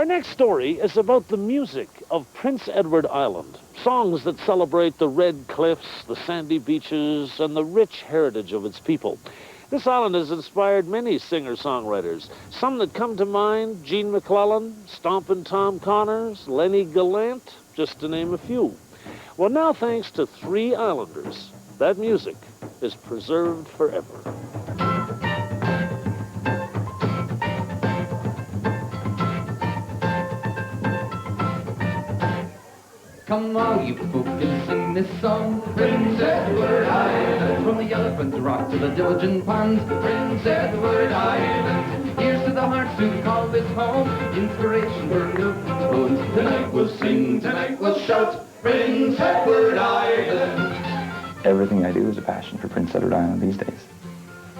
Our next story is about the music of Prince Edward Island. Songs that celebrate the red cliffs, the sandy beaches, and the rich heritage of its people. This island has inspired many singer-songwriters. Some that come to mind, Gene McClellan, Stompin' Tom Connors, Lenny Gallant, just to name a few. Well, now thanks to 3 islanders, that music is preserved forever. Come all you folk and sing this song. Prince Edward Island, from the Elephant Rock to the Diligent Ponds. Prince Edward Island, here's to the hearts who call this home. Inspiration for new tones. Tonight we'll sing, tonight we'll shout. Prince Edward Island. Everything I do is a passion for Prince Edward Island these days.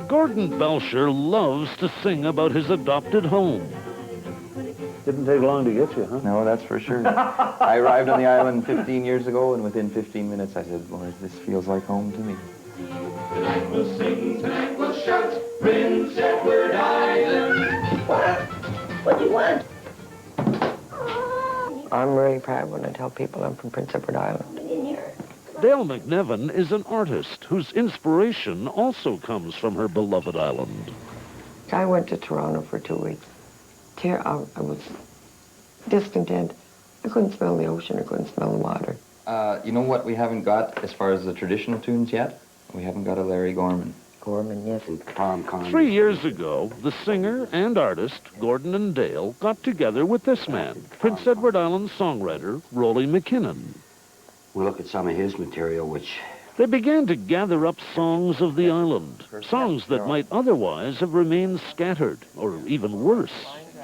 Gordon Belsher loves to sing about his adopted home. Didn't take long to get you, huh? No, that's for sure. I arrived on the island 15 years ago, and within 15 minutes I said, Lord, this feels like home to me. Tonight we'll sing, tonight we'll shout. Prince Edward Island. What do you want? I'm really proud when I tell people I'm from Prince Edward Island. Dale McNiven is an artist whose inspiration also comes from her beloved island. I went to Toronto for 2 weeks. I was discontent. I couldn't smell the ocean. I couldn't smell the water. You know what we haven't got as far as the traditional tunes yet? We haven't got a Larry Gorman. Gorman, yes. And Tom Connors. 3 years ago, the singer and artist, Gordon and Dale, got together with this man, Prince Edward Island songwriter, Rolly McKinnon. We look at some of his material, which... They began to gather up songs of the island, songs that might otherwise have remained scattered, or even worse,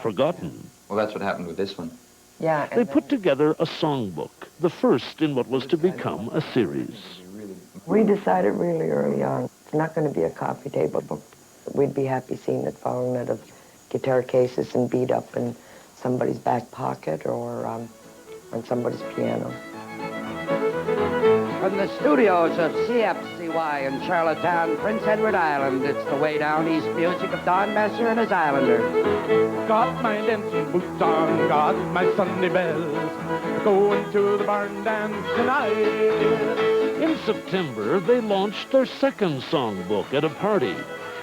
forgotten. Well, that's what happened with this one. Yeah. They put together a songbook, the first in what was to become a series. We decided really early on, it's not going to be a coffee table book. We'd be happy seeing it falling out of guitar cases and beat up in somebody's back pocket or on somebody's piano. From the studios of CFCY in Charlottetown, Prince Edward Island, it's the way down east music of Don Messer and his Islanders. Got my dancing boots on, got my Sunday bells, going to the barn dance tonight. In September, they launched their second songbook at a party.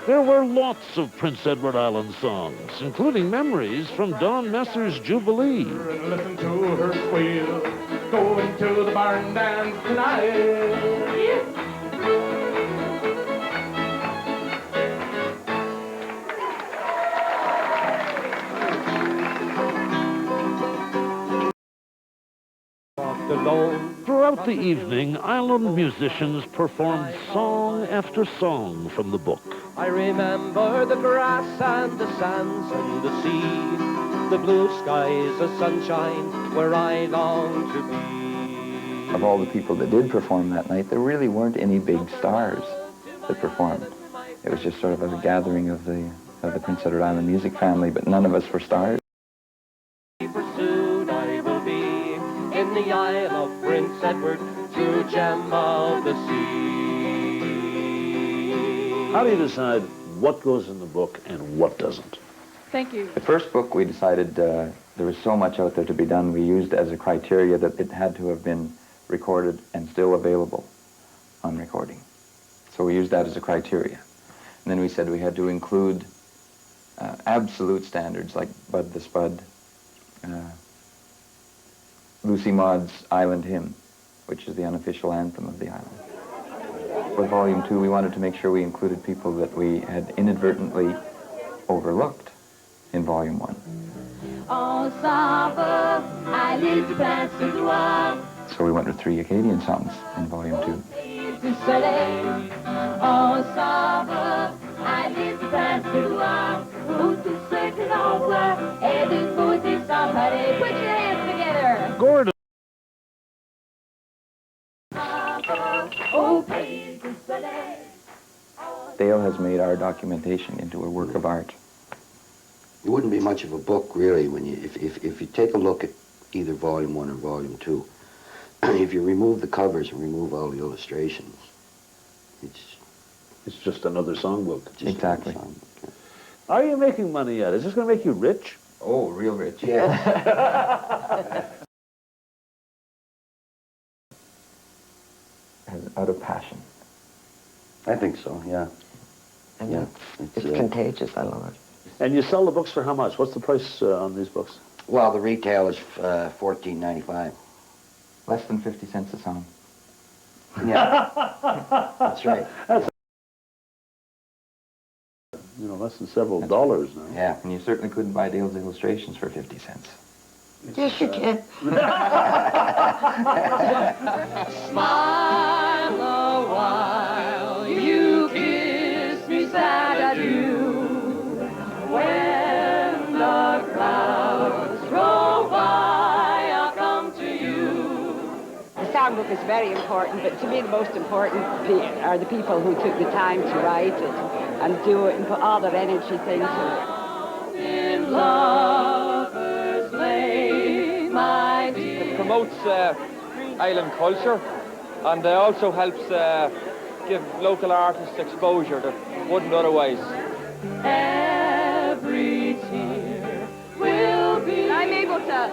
There were lots of Prince Edward Island songs, including memories from Don Messer's Jubilee. And listen to her squeal, going to the barn dance tonight. Throughout the evening, island musicians performed song after song from the book. I remember the grass and the sands and the sea, the blue skies, the sunshine, where I long to be. Of all the people that did perform that night, there really weren't any big stars that performed. It was just sort of a gathering of the Prince Edward Island music family, but none of us were stars. Pursued I will be in the Isle of Prince Edward, true gem of the sea. How do you decide what goes in the book and what doesn't? Thank you. The first book we decided there was so much out there to be done, we used as a criteria that it had to have been recorded and still available on recording. So we used that as a criteria. And then we said we had to include absolute standards like Bud the Spud, Lucy Maud's Island Hymn, which is the unofficial anthem of the island. For Volume 2, we wanted to make sure we included people that we had inadvertently overlooked in Volume 1. So we went with 3 Acadian songs in Volume 2. Put your hands together. Gordon. Dale has made our documentation into a work of art. It wouldn't be much of a book, really, when you if you take a look at either Volume 1 or Volume 2. If you remove the covers and remove all the illustrations, It's just another songbook. Exactly. Are you making money yet? Is this going to make you rich? Oh, real rich. Yes. Out of passion. I think so, yeah. And Yeah, it's contagious, I love it. And you sell the books for how much? What's the price on these books? Well, the retail is $14.95. Less than 50 cents a song. Yeah, that's right. You know, less than several dollars now. Yeah. And you certainly couldn't buy Dale's illustrations for 50 cents. Yes, you can. Smile a while, you kiss me sad adieu. When the clouds roll by, I'll come to you. The songbook is very important, but to me the most important are the people who took the time to write it and do it and put all their energy into it. In Lover's Lane, my dear. It promotes island culture, and also helps give local artists exposure that wouldn't otherwise. Every tear will be. I'm able to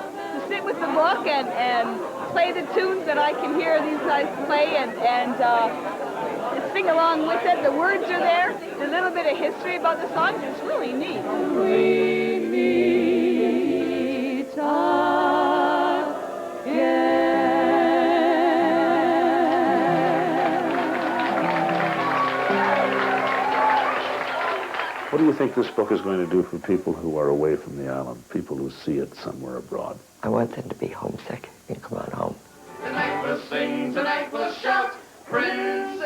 sit with the book and play the tunes that I can hear these guys play and sing along with it. The words are there. There's a little bit of history about the songs. It's really neat. We meet again. What do you think this book is going to do for people who are away from the island, people who see it somewhere abroad? I want them to be homesick and come on home. Tonight we'll sing, tonight we'll shout, Prince